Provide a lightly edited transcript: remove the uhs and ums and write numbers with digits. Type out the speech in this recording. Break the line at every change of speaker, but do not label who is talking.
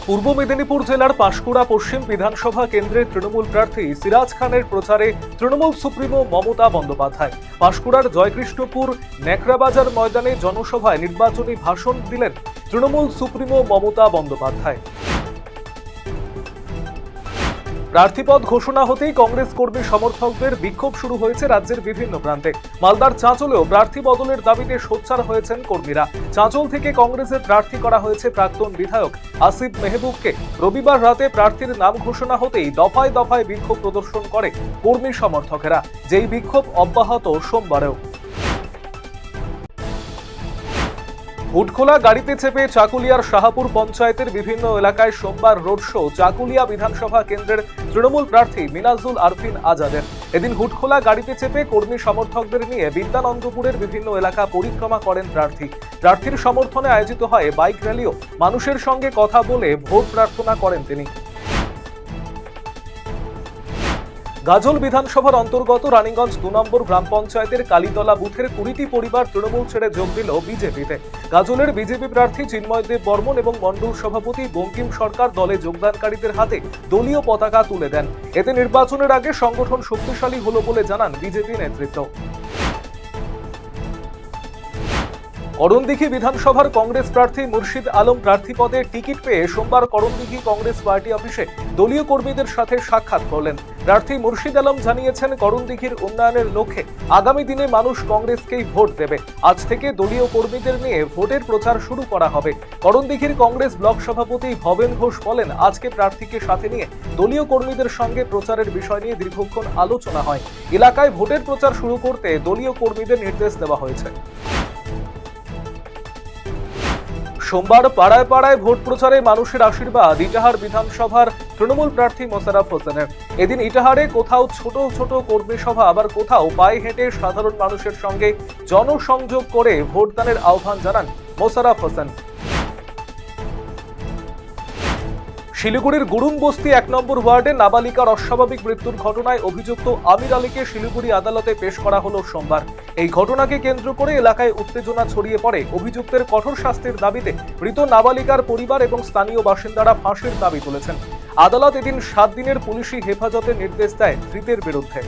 পূর্ব মেদিনীপুর জেলার পাঁশকুড়া পশ্চিম বিধানসভা কেন্দ্রের তৃণমূল প্রার্থী সিরাজ খানের প্রচারে তৃণমূল সুপ্রিমো মমতা বন্দ্যোপাধ্যায় পাঁশকুড়ার জয়কৃষ্ণপুর নেকড়াবাজার ময়দানে জনসভায় নির্বাচনী ভাষণ দিলেন তৃণমূল সুপ্রিমো মমতা বন্দ্যোপাধ্যায়। প্রার্থীপদ ঘোষণা হতেই কংগ্রেস কর্মী সমর্থকদের বিক্ষোভ শুরু হয়েছে রাজ্যের বিভিন্ন প্রান্তে। মালদার চাঁচলেও প্রার্থী বদলের দাবিতে সোচ্চার হয়েছেন কর্মীরা। চাঁচল থেকে কংগ্রেসের প্রার্থী করা হয়েছে প্রাক্তন বিধায়ক আসিফ মেহবুবকে। রবিবার রাতে প্রার্থীর নাম ঘোষণা হতেই দফায় দফায় বিক্ষোভ প্রদর্শন করে কর্মী সমর্থকেরা, যেই বিক্ষোভ অব্যাহত সোমবারেও। হুটখোলা গাড়িতে চেপে চাকুলিয়ার শাহপুর পঞ্চায়েতের বিভিন্ন এলাকায় সোমবার রোড শো চাকুলিয়া বিধানসভা কেন্দ্রের তৃণমূল প্রার্থী মিনাজুল আরফিন আজাদের। এদিন হুটখোলা গাড়িতে চেপে কর্মী সমর্থকদের নিয়ে বিদ্যানন্দপুরের বিভিন্ন এলাকা পরিক্রমা করেন প্রার্থীর সমর্থনে আয়োজিত হয় বাইক র্যালিও। মানুষের সঙ্গে কথা বলে ভোট প্রার্থনা করেন তিনি। গাজল বিধানসভার অন্তর্গত রানীগঞ্জ 2 নম্বর গ্রাম পঞ্চায়েতের কালীতলা বুথের 20টি পরিবার তৃণমূল ছেড়ে যোগ দিল বিজেপিতে। গাজলের বিজেপি প্রার্থী চিন্ময় দেব বর্মন এবং মণ্ডল সভাপতি বঙ্কিম সরকার দলে যোগদানকারীদের হাতে দলীয় পতাকা তুলে দেন। এতে নির্বাচনের আগে সংগঠন শক্তিশালী হলো বলে জানান বিজেপি নেতৃত্ব। করণদিঘি বিধানসভার কংগ্রেস প্রার্থী মুর্শিদ আলম প্রার্থী পদে টিকিট পেয়ে সোমবার করণদিঘি কংগ্রেস পার্টি অফিসে দলীয় কর্মীদের সাথে সাক্ষাৎ করলেন। প্রার্থী মুর্শিদ আলম জানিয়েছেন, করণদিঘির উন্নয়নের লক্ষ্যে আগামী দিনে মানুষ কংগ্রেসকেই ভোট দেবে। আজ থেকে দলীয় কর্মীদের নিয়ে ভোটের প্রচার শুরু করা হবে। করণদিঘির কংগ্রেস ব্লক সভাপতি ভবেন ঘোষ বলেন, আজকে প্রার্থীকে সাথে নিয়ে দলীয় কর্মীদের সঙ্গে প্রচারের বিষয় নিয়ে দীর্ঘক্ষণ আলোচনা হয়। এলাকায় ভোটের প্রচার শুরু করতে দলীয় কর্মীদের নির্দেশ দেওয়া হয়েছে। সোমবার পাড়ায় পাড়ায় ভোট প্রচারে মানুষের আশীর্বাদ ইটাহার বিধানসভার তৃণমূল প্রার্থী মোশাররফ হোসেনের। এদিন ইটাহারে কোথাও ছোট ছোট কর্মী সভা, আবার কোথাও পায়ে হেঁটে সাধারণ মানুষের সঙ্গে জনসংযোগ করে ভোটদানের আহ্বান জানান মোশাররফ হোসেন। শিলিগুড়ির গুরুং বস্তি 1 নম্বর ওয়ার্ডে নাবালিকার অস্বাভাবিক মৃত্যুর ঘটনায় অভিযুক্ত আমির আলীকে শিলিগুড়ি আদালতে পেশ করা হলো সোমবার। এই ঘটনাকে কেন্দ্র করে এলাকায় উত্তেজনা ছড়িয়ে পড়ে। অভিযুক্তের কঠোর শাস্তির দাবিতে মৃত নাবালিকার পরিবার এবং স্থানীয় বাসিন্দারা ফাঁসির দাবি তুলেছেন। আদালত এদিন 7 দিনের পুলিশি হেফাজতের নির্দেশ দেয় ধৃতের বিরুদ্ধে।